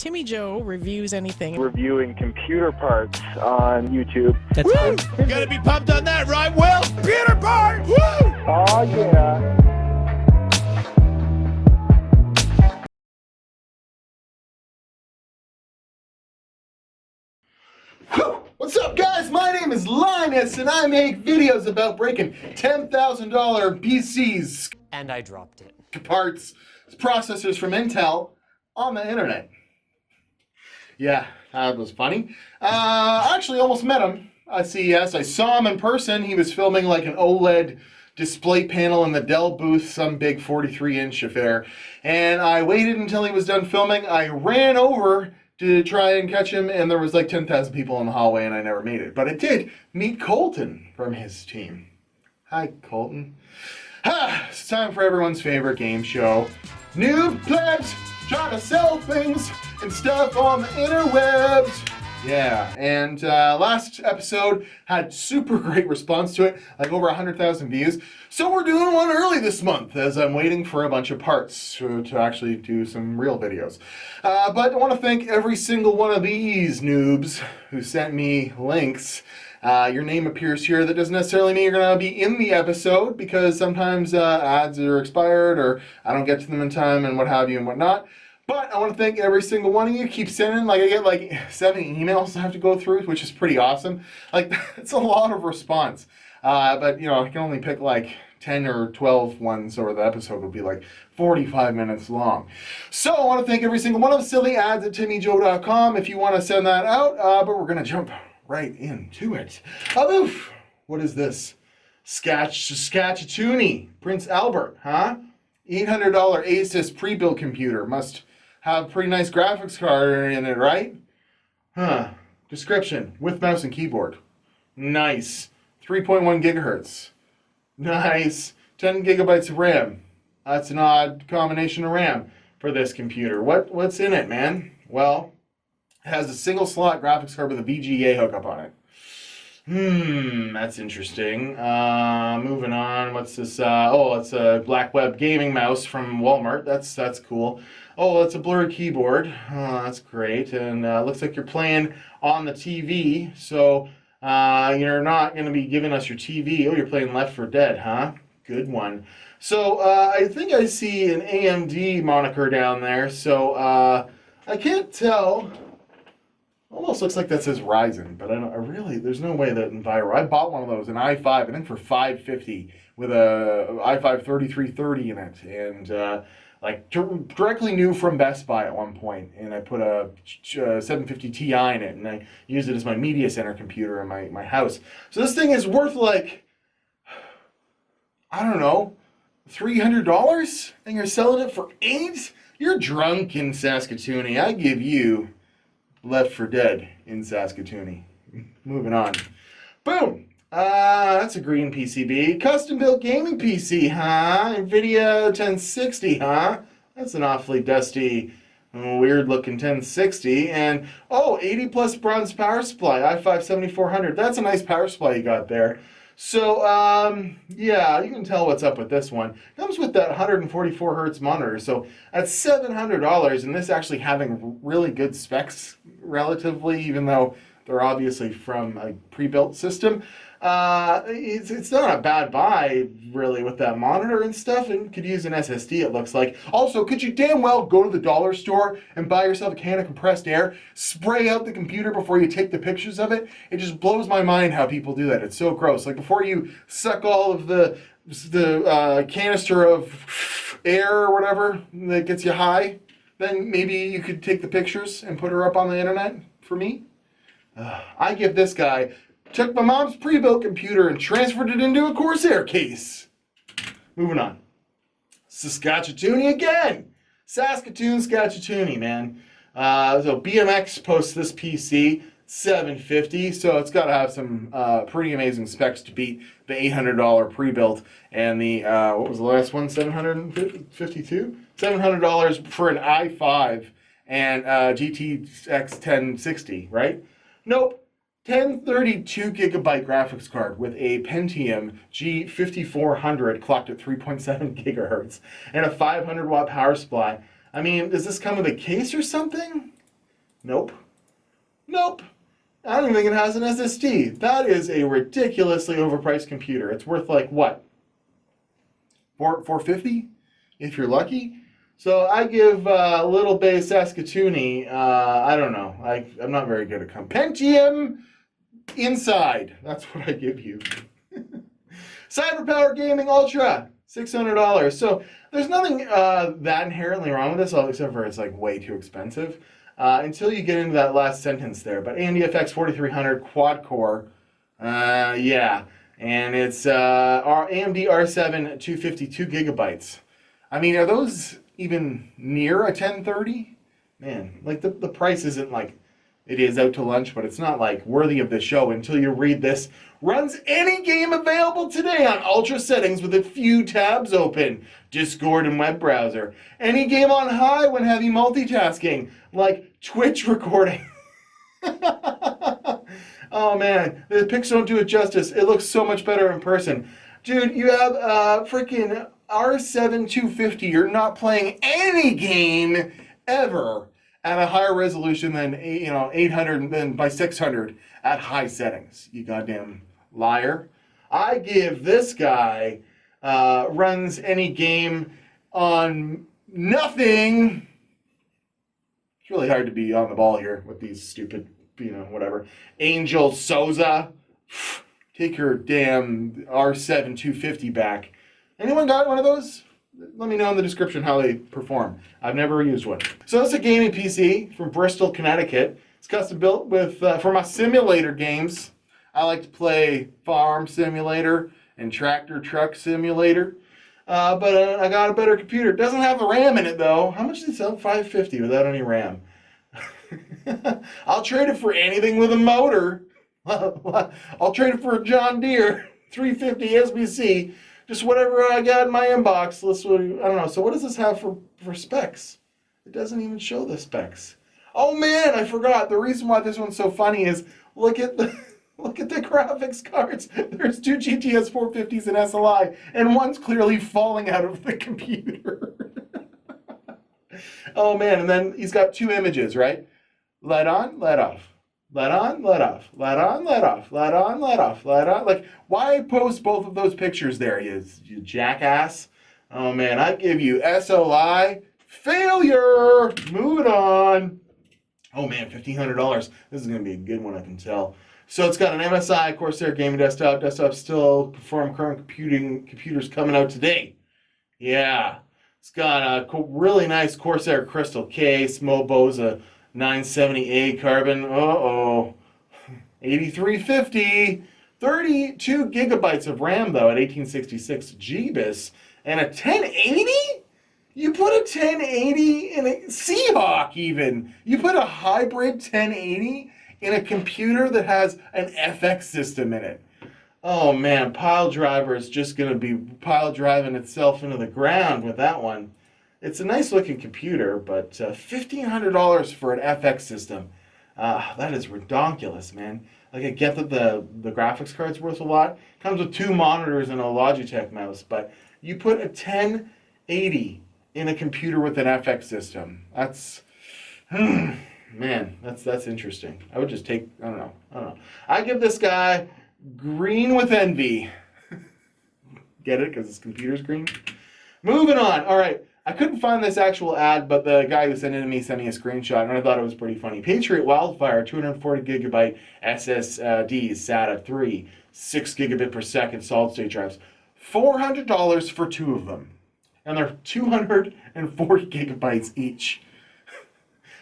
Timmy Joe reviews anything. Reviewing computer parts on YouTube. That's Woo! Gotta be pumped on that, right, Will? Computer parts! Woo! Oh, yeah. What's up, guys? My name is Linus, and I make videos about breaking $10,000 PCs And I dropped it. parts, processors from Intel on the internet. Yeah, that was funny. Actually, almost met him at CES. I saw him in person. He was filming like an OLED display panel in the Dell booth, some big 43-inch affair. And I waited until he was done filming. I ran over to try and catch him, and there was like 10,000 people in the hallway, and I never made it. But I did meet Colton from his team. Hi, Colton. It's time for everyone's favorite game show. Newb Plebs try to sell things and stuff on the interwebs. Yeah, and last episode had super great response to it, like over 100,000 views. So we're doing one early this month as I'm waiting for a bunch of parts to actually do some real videos. But I want to thank every single one of these noobs who sent me links. Your name appears here. That doesn't necessarily mean you're going to be in the episode, because sometimes ads are expired or I don't get to them in time and what have you and whatnot. But I want to thank every single one of you. Keep sending. Like, I get like 70 emails I have to go through, which is pretty awesome. Like, it's a lot of response. But, you know, I can only pick like 10 or 12 ones, or the episode will be like 45 minutes long. So I want to thank every single one of the silly ads at timmyjoe.com if you want to send that out. But we're going to jump right into it. Oof. What is this? Saskatchewan, Prince Albert, huh? $800 Asus pre-built computer. Must have a pretty nice graphics card in it, right? Huh. Description: with mouse and keyboard. Nice. 3.1 gigahertz. Nice. 10 gigabytes of RAM. That's an odd combination of RAM for this computer. What's in it, man? Well, it has a single slot graphics card with a VGA hookup on it. That's interesting. Moving on. What's this? It's a Black Web gaming mouse from Walmart. That's cool. Oh, that's a blurry keyboard. Oh, that's great. And looks like you're playing on the TV. So you're not going to be giving us your TV. Oh, you're playing Left 4 Dead, huh? Good one. So I think I see an AMD moniker down there. So I can't tell. Almost looks like that says Ryzen, but there's no way that Enviro. I bought one of those, an i5, I think for $550 with a i5 3330 in it, and directly new from Best Buy at one point, and I put a 750 Ti in it, and I used it as my media center computer in my house. So this thing is worth like, I don't know, $300, and you're selling it for $8? You're drunk in Saskatoon. I give you Left 4 Dead in Saskatoon. Moving on. Boom! That's a green PCB. Custom-built gaming PC, huh? NVIDIA 1060, huh? That's an awfully dusty, weird-looking 1060. And, 80-plus bronze power supply, i5 7400. That's a nice power supply you got there. So, yeah, you can tell what's up with this one. Comes with that 144 hertz monitor, so at $700, and this actually having really good specs relatively, even though they're obviously from a pre-built system, it's not a bad buy, really, with that monitor and stuff, and could use an SSD, it looks like. Also, could you damn well go to the dollar store and buy yourself a can of compressed air, spray out the computer before you take the pictures of it? It just blows my mind how people do that. It's so gross. Like, before you suck all of the canister of air or whatever that gets you high, then maybe you could take the pictures and put her up on the internet for me. I give this guy, took my mom's pre-built computer and transferred it into a Corsair case. Moving on. Saskatchewan again. Saskatoon, man. So BMX posts this PC, $750, so it's got to have some pretty amazing specs to beat the $800 pre-built and the, what was the last one, $752? $700 for an i5 and GTX 1060, right? Nope. 1032 gigabyte graphics card with a Pentium G5400 clocked at 3.7 gigahertz and a 500 watt power supply. I mean, does this come with a case or something? Nope. Nope. I don't even think it has an SSD. That is a ridiculously overpriced computer. It's worth like what? $450 if you're lucky. So I give Little Bay Saskatoony, I don't know. I'm not very good at Pentium Inside. That's what I give you. Cyberpower Gaming Ultra, $600. So there's nothing that inherently wrong with this, except for it's like way too expensive. Until you get into that last sentence there. But AMD FX 4300 quad core, yeah. And it's AMD R7 252 gigabytes. I mean, are those even near a 1030? Man, like the price isn't like it is out to lunch, but it's not like worthy of the show until you read this. Runs any game available today on ultra settings with a few tabs open. Discord and web browser. Any game on high when heavy multitasking, like Twitch recording. Oh man, the pics don't do it justice. It looks so much better in person. Dude, you have freaking R7 250. You're not playing any game ever at a higher resolution than 800 than by 600 at high settings. You goddamn liar. I give this guy runs any game on nothing. It's really hard to be on the ball here with these stupid, whatever. Angel Souza. Take your damn R7 250 back. Anyone got one of those? Let me know in the description how they perform. I've never used one. So it's a gaming PC from Bristol, Connecticut. It's custom built with for my simulator games. I like to play Farm Simulator and Tractor Truck Simulator. But I got a better computer. It doesn't have the RAM in it though. How much did it sell? $550 without any RAM. I'll trade it for anything with a motor. I'll trade it for a John Deere 350 SBC. Just whatever I got in my inbox. I don't know. So what does this have for specs? It doesn't even show the specs. Oh man, I forgot. The reason why this one's so funny is look at the graphics cards. There's two GTS 450s in SLI, and one's clearly falling out of the computer. Oh man, and then he's got two images, right? Let on, let off. Let on, let off. Let on, let off. Let on, let off. Let on. Like, why post both of those pictures there, you jackass? Oh man, I give you SLI failure. Moving on. Oh man, $1,500. This is going to be a good one, I can tell. So it's got an MSI Corsair gaming desktop. Desktop still perform current computers coming out today. Yeah. It's got a really nice Corsair crystal case. Mobo's 970A carbon. 8350. 32 gigabytes of RAM though at 1866 Gbis. And a 1080? You put a 1080 in a Seahawk even. You put a hybrid 1080 in a computer that has an FX system in it. Oh man, Pile Driver is just going to be pile driving itself into the ground with that one. It's a nice looking computer, but $1,500 for an FX system. That is redonkulous, man. Like, I get that the graphics card's worth a lot. Comes with two monitors and a Logitech mouse, but you put a 1080 in a computer with an FX system. That's, man, that's interesting. I would just take, I don't know. I give this guy green with envy. Get it? Because his computer's green? Moving on. All right. I couldn't find this actual ad, but the guy who sent it to me sent me a screenshot, and I thought it was pretty funny. Patriot Wildfire, 240 gigabyte SSDs, SATA 3, 6 gigabit per second solid-state drives. $400 for two of them. And they're 240 gigabytes each.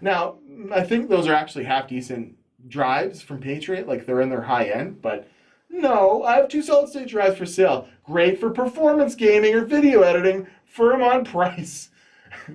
Now, I think those are actually half-decent drives from Patriot, like they're in their high-end, but no, I have two solid-state drives for sale. Great for performance gaming or video editing, firm on price.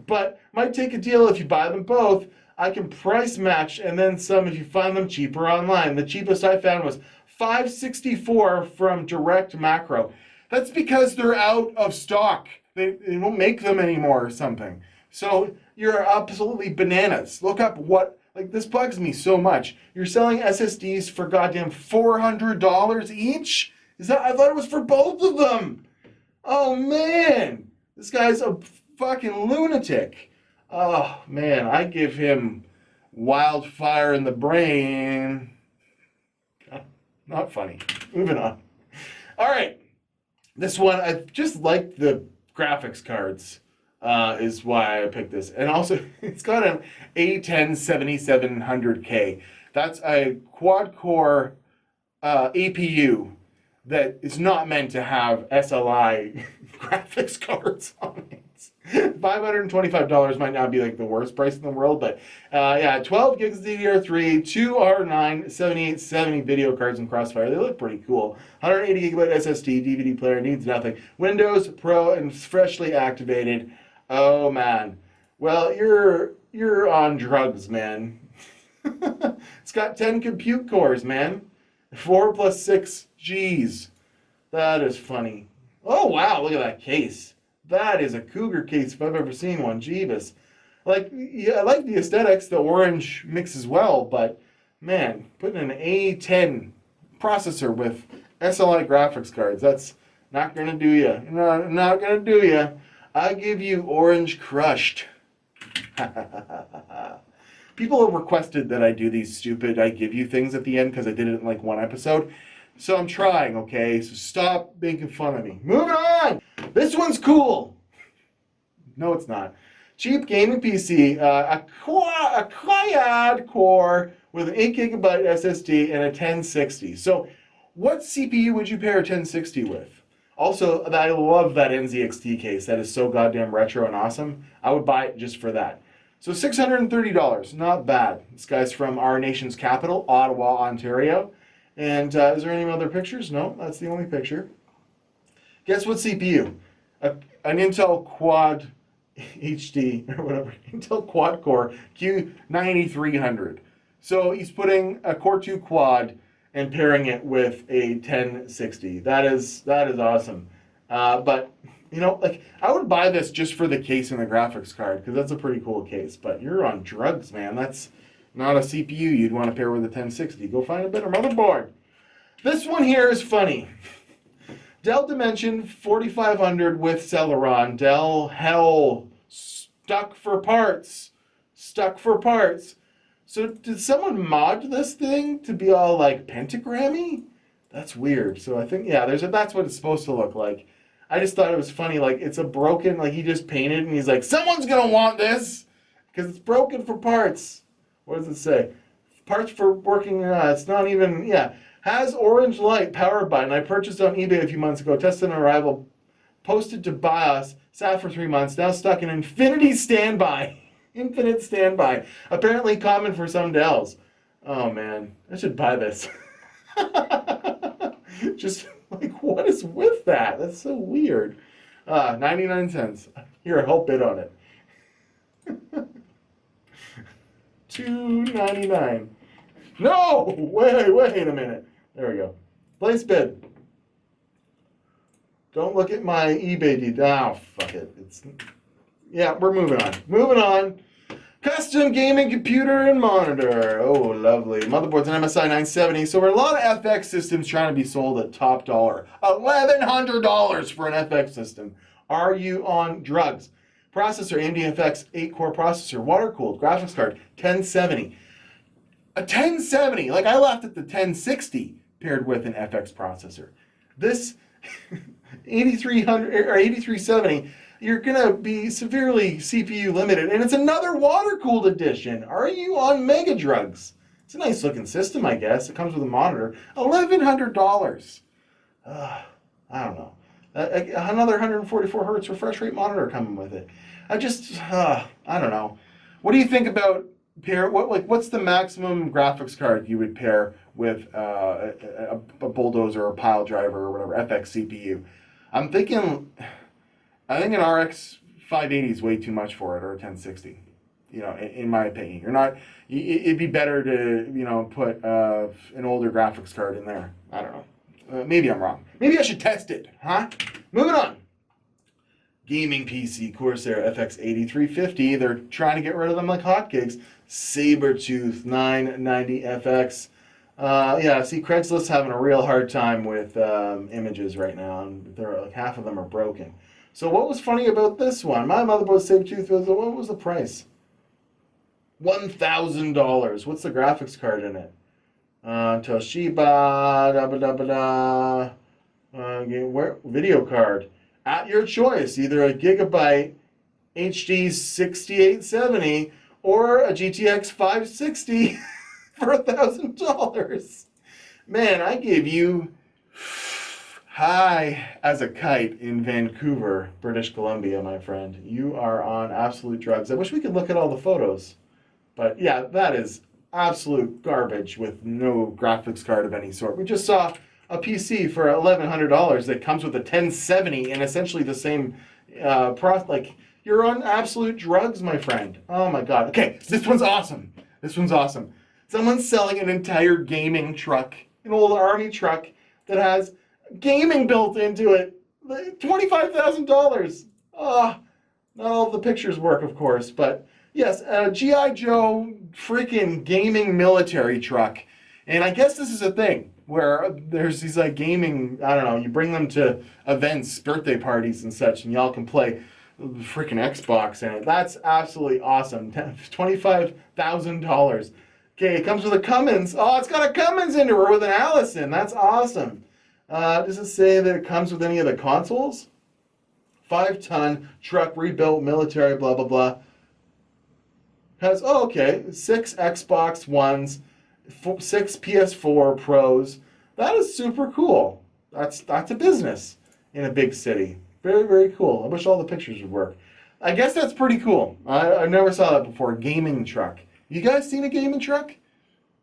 But might take a deal if you buy them both. I can price match and then some if you find them cheaper online. The cheapest I found was $564 from Direct Macro. That's because they're out of stock. They don't make them anymore or something. So you're absolutely bananas. Look up what, like, this bugs me so much. You're selling SSDs for goddamn $400 each? I thought it was for both of them. Oh man, this guy's a fucking lunatic. Oh man, I give him wildfire in the brain. Not funny. Moving on. All right. This one, I just like the graphics cards, is why I picked this. And also, it's got an A10 7700K. That's a quad-core APU that is not meant to have SLI graphics cards on it. $525 might not be like the worst price in the world, but yeah, 12 gigs DDR3, 2 R9 7870 video cards in Crossfire. They look pretty cool. 180 gigabyte SSD, DVD player, needs nothing. Windows Pro and freshly activated. Oh man. Well, you're on drugs, man. It's got 10 compute cores, man. 4 plus 6 Gs. That is funny. Oh wow, look at that case. That is a cougar case if I've ever seen one. Jeebus. Like, yeah, I like the aesthetics. The orange mixes well, but man, putting an A10 processor with SLI graphics cards, that's not gonna do you. Not gonna do you. I give you orange crushed. People have requested that I do these stupid I give you things at the end because I did it in like one episode. So I'm trying, okay? So stop making fun of me. Moving on! This one's cool. No, it's not. Cheap gaming PC, a quad core with an 8 gigabyte SSD and a 1060. So what CPU would you pair a 1060 with? Also, I love that NZXT case. That is so goddamn retro and awesome. I would buy it just for that. So $630, not bad. This guy's from our nation's capital, Ottawa, Ontario. And is there any other pictures? No, that's the only picture. Guess what CPU? An Intel Quad HD, or whatever, Intel Quad Core Q9300. So he's putting a Core 2 Quad and pairing it with a 1060. That is awesome. But, you know, like, I would buy this just for the case and the graphics card, because that's a pretty cool case. But you're on drugs, man. That's not a CPU you'd want to pair with a 1060. Go find a better motherboard. This one here is funny. Dell Dimension 4500 with Celeron. Dell hell. Stuck for parts. Stuck for parts. So did someone mod this thing to be all like pentagrammy? That's weird. So I think, yeah, that's what it's supposed to look like. I just thought it was funny. Like, it's a broken, like he just painted and he's like, someone's going to want this because it's broken for parts. What does it say? Parts for working, it's not even, yeah. Has orange light powered by, and I purchased on eBay a few months ago, tested on arrival, posted to BIOS, sat for 3 months, now stuck in infinity standby. Infinite standby. Apparently common for some Dells. Oh man, I should buy this. Just like, what is with that? That's so weird. 99 cents. Here, I'll bid on it. $2.99. No! Wait a minute. There we go. Place bid. Don't look at my eBay detail. Oh, fuck it. Yeah, we're moving on. Moving on. Custom gaming computer and monitor. Oh, lovely. Motherboard's an MSI 970. So we're a lot of FX systems trying to be sold at top dollar. $1,100 for an FX system. Are you on drugs? Processor, AMD FX 8-core processor, water-cooled, graphics card, 1070. A 1070, like I left at the 1060 paired with an FX processor. This 8300 or 8370, you're gonna be severely CPU limited, and it's another water-cooled edition. Are you on mega drugs? It's a nice looking system, I guess. It comes with a monitor. $1,100. I don't know. Another 144 hertz refresh rate monitor coming with it. I don't know. What do you think about what's the maximum graphics card you would pair with a bulldozer or a pile driver or whatever FX CPU? I think an RX 580 is way too much for it, or a 1060. You know, in my opinion, it'd be better to put an older graphics card in there. I don't know. Maybe I'm wrong. Maybe I should test it, huh? Moving on. Gaming PC, Corsair FX 8350. They're trying to get rid of them like hotcakes. Sabertooth 990 FX. Yeah, see, Craigslist's having a real hard time with images right now, and like half of them are broken. So what was funny about this one? My motherboard Sabertooth what was the price? $1,000. What's the graphics card in it? Toshiba, video card. At your choice, either a Gigabyte HD 6870 or a GTX 560 for $1,000. Man, I gave you high as a kite in Vancouver, British Columbia, my friend. You are on absolute drugs. I wish we could look at all the photos. But yeah, that is absolute garbage with no graphics card of any sort. We just saw a PC for $1,100 that comes with a 1070 and essentially the same like, you're on absolute drugs, my friend. Oh my God. Okay, this one's awesome. This one's awesome. Someone's selling an entire gaming truck, an old army truck that has gaming built into it. $25,000. Not all the pictures work, of course, but yes, a G.I. Joe freaking gaming military truck. And I guess this is a thing where there's these like gaming, I don't know, you bring them to events, birthday parties and such, and y'all can play freaking Xbox in it. That's absolutely awesome. $25,000. Okay, it comes with a Cummins. Oh, it's got a Cummins into her with an Allison. That's awesome. Does it say that it comes with any of the consoles? 5-ton truck rebuilt military, blah, blah, blah. Has, 6 Xbox Ones, 6 PS4 Pros. That is super cool. That's a business in a big city. Very, very cool. I wish all the pictures would work. I guess that's pretty cool. I never saw that before. A gaming truck. You guys seen a gaming truck?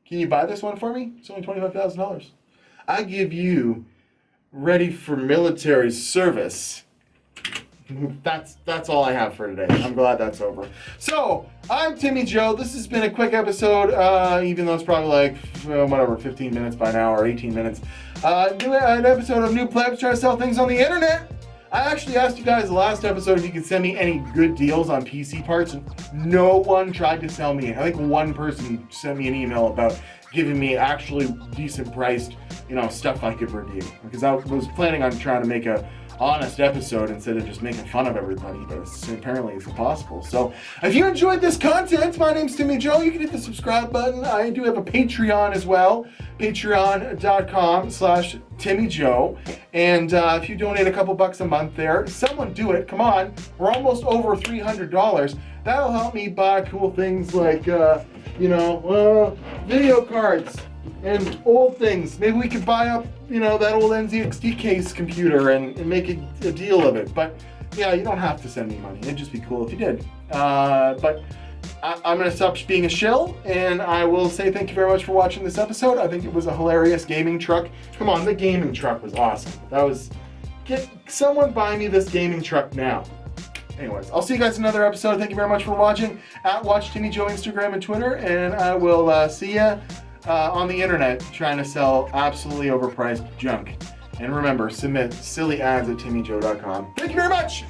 Can you buy this one for me? It's only $25,000. I give you ready for military service. That's all I have for today. I'm glad that's over. So, I'm Timmy Joe. This has been a quick episode, even though it's probably like, 15 minutes by now, or 18 minutes. An episode of Newb Plebs trying to sell things on the internet. I actually asked you guys the last episode if you could send me any good deals on PC parts, and no one tried to sell me. I think one person sent me an email about giving me actually decent priced, stuff I could review. Because I was planning on trying to make a honest episode instead of just making fun of everybody, but apparently it's impossible. So if you enjoyed this content, my name's Timmy Joe. You can hit the subscribe button. I do have a Patreon as well, patreon.com/TimmyJoe. And if you donate a couple bucks a month there, someone do it. Come on, we're almost over $300. That'll help me buy cool things like, video cards and old things. Maybe we could buy up, that old NZXT case computer and make a deal of it. But yeah, you don't have to send me money. It'd just be cool if you did. But I'm going to stop being a shill, and I will say thank you very much for watching this episode. I think it was a hilarious gaming truck. Come on, the gaming truck was awesome. Get someone buy me this gaming truck now. Anyways, I'll see you guys in another episode. Thank you very much for watching. @WatchTimmyJoe Instagram and Twitter, and I will see ya on the internet trying to sell absolutely overpriced junk. And remember, submit silly ads at TimmyJoe.com. Thank you very much!